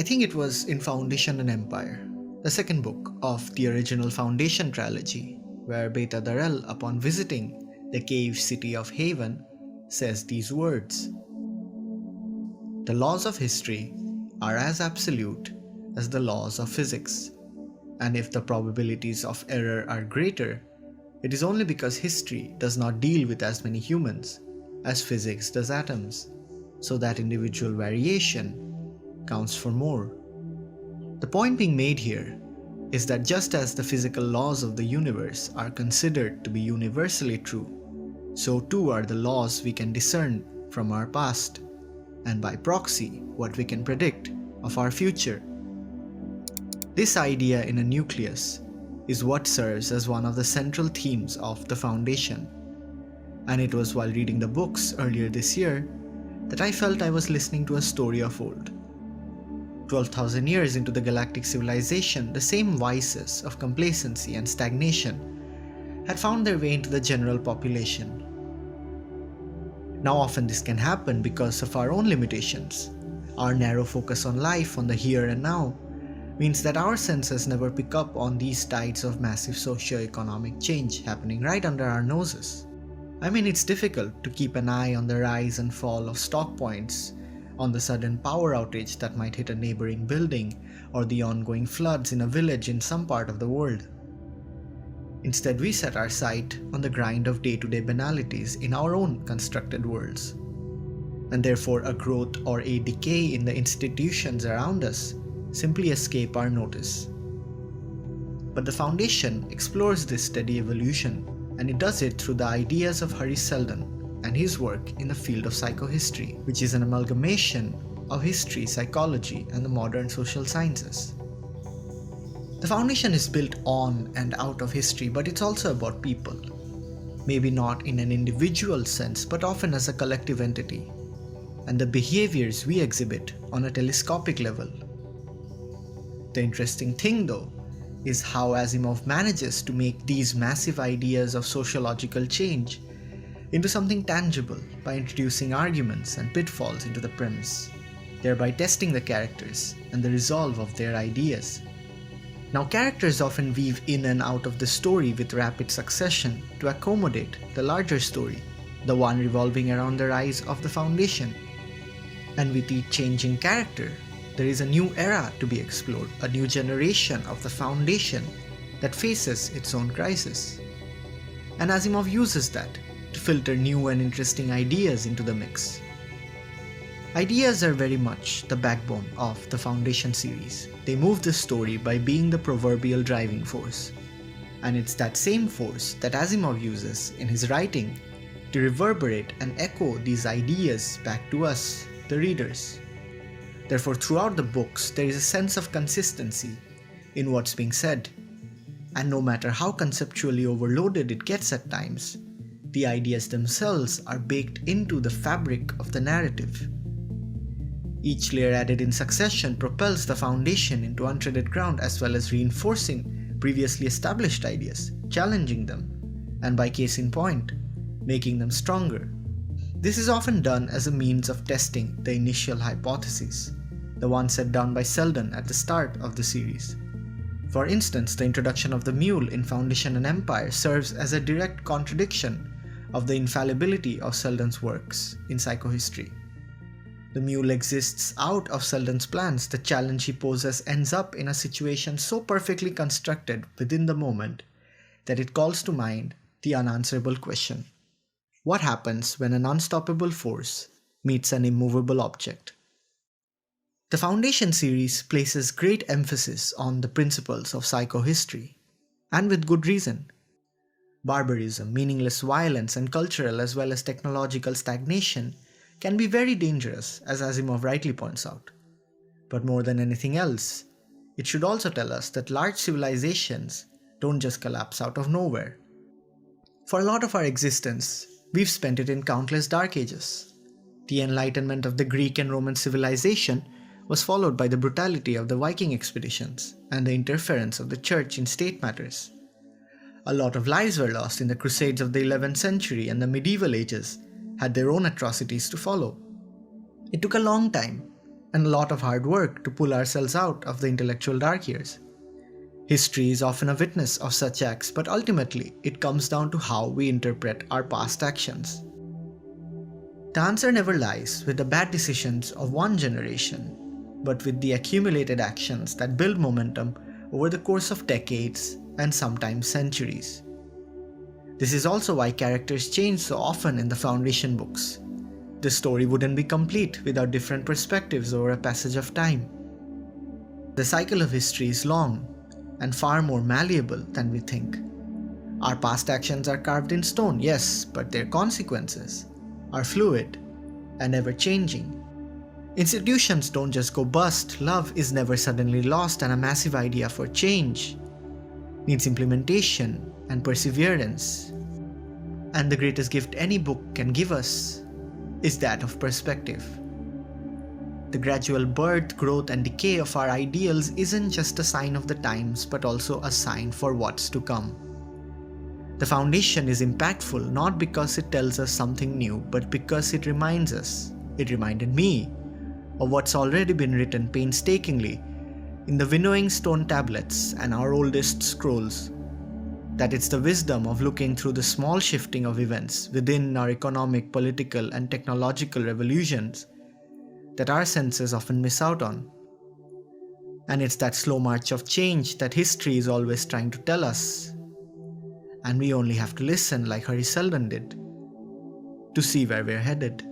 I think it was in Foundation and Empire, the second book of the original Foundation Trilogy, where Beta Darrell, upon visiting the cave city of Haven, says these words: "The laws of history are as absolute as the laws of physics, and if the probabilities of error are greater, it is only because history does not deal with as many humans as physics does atoms, so that individual variation counts for more." The point being made here is that just as the physical laws of the universe are considered to be universally true, so too are the laws we can discern from our past, and by proxy, what we can predict of our future. This idea in a nucleus is what serves as one of the central themes of the Foundation, and it was while reading the books earlier this year that I felt I was listening to a story of old. 12,000 years into the galactic civilization, the same vices of complacency and stagnation had found their way into the general population. Now often this can happen because of our own limitations. Our narrow focus on life, on the here and now, means that our senses never pick up on these tides of massive socio-economic change happening right under our noses. I mean, it's difficult to keep an eye on the rise and fall of stock points, on the sudden power outage that might hit a neighboring building, or the ongoing floods in a village in some part of the world. Instead, we set our sight on the grind of day-to-day banalities in our own constructed worlds. And therefore, a growth or a decay in the institutions around us simply escape our notice. But the Foundation explores this steady evolution, and it does it through the ideas of Hari Seldon and his work in the field of psychohistory, which is an amalgamation of history, psychology, and the modern social sciences. The Foundation is built on and out of history, but it's also about people. Maybe not in an individual sense, but often as a collective entity, and the behaviors we exhibit on a telescopic level. The interesting thing, though, is how Asimov manages to make these massive ideas of sociological change into something tangible by introducing arguments and pitfalls into the premise, thereby testing the characters and the resolve of their ideas. Now, characters often weave in and out of the story with rapid succession to accommodate the larger story, the one revolving around the rise of the Foundation. And with each changing character, there is a new era to be explored, a new generation of the Foundation that faces its own crisis. And Asimov uses that to filter new and interesting ideas into the mix. Ideas are very much the backbone of the Foundation series. They move the story by being the proverbial driving force. And it's that same force that Asimov uses in his writing to reverberate and echo these ideas back to us, the readers. Therefore, throughout the books, there is a sense of consistency in what's being said. And no matter how conceptually overloaded it gets at times, the ideas themselves are baked into the fabric of the narrative. Each layer added in succession propels the Foundation into untreaded ground, as well as reinforcing previously established ideas, challenging them, and by case in point, making them stronger. This is often done as a means of testing the initial hypotheses, the one set down by Seldon at the start of the series. For instance, the introduction of the Mule in Foundation and Empire serves as a direct contradiction of the infallibility of Seldon's works in psychohistory. The Mule exists out of Seldon's plans. The challenge he poses ends up in a situation so perfectly constructed within the moment that it calls to mind the unanswerable question: what happens when an unstoppable force meets an immovable object? The Foundation series places great emphasis on the principles of psychohistory, and with good reason. Barbarism, meaningless violence, and cultural as well as technological stagnation can be very dangerous, as Asimov rightly points out. But more than anything else, it should also tell us that large civilizations don't just collapse out of nowhere. For a lot of our existence, we've spent it in countless dark ages. The enlightenment of the Greek and Roman civilization was followed by the brutality of the Viking expeditions and the interference of the church in state matters. A lot of lives were lost in the Crusades of the 11th century, and the medieval ages had their own atrocities to follow. It took a long time, and a lot of hard work to pull ourselves out of the intellectual dark years. History is often a witness of such acts, but ultimately it comes down to how we interpret our past actions. The answer never lies with the bad decisions of one generation, but with the accumulated actions that build momentum over the course of decades and sometimes centuries. This is also why characters change so often in the Foundation books. The story wouldn't be complete without different perspectives over a passage of time. The cycle of history is long and far more malleable than we think. Our past actions are carved in stone, yes, but their consequences are fluid and ever-changing. Institutions don't just go bust, love is never suddenly lost, and a massive idea for change needs implementation and perseverance. And the greatest gift any book can give us is that of perspective. The gradual birth, growth, and decay of our ideals isn't just a sign of the times, but also a sign for what's to come. The Foundation is impactful not because it tells us something new, but because it reminds us, it reminded me, of what's already been written painstakingly in the winnowing stone tablets and our oldest scrolls. That it's the wisdom of looking through the small shifting of events within our economic, political, and technological revolutions that our senses often miss out on. And it's that slow march of change that history is always trying to tell us. And we only have to listen like Hari Seldon did to see where we're headed.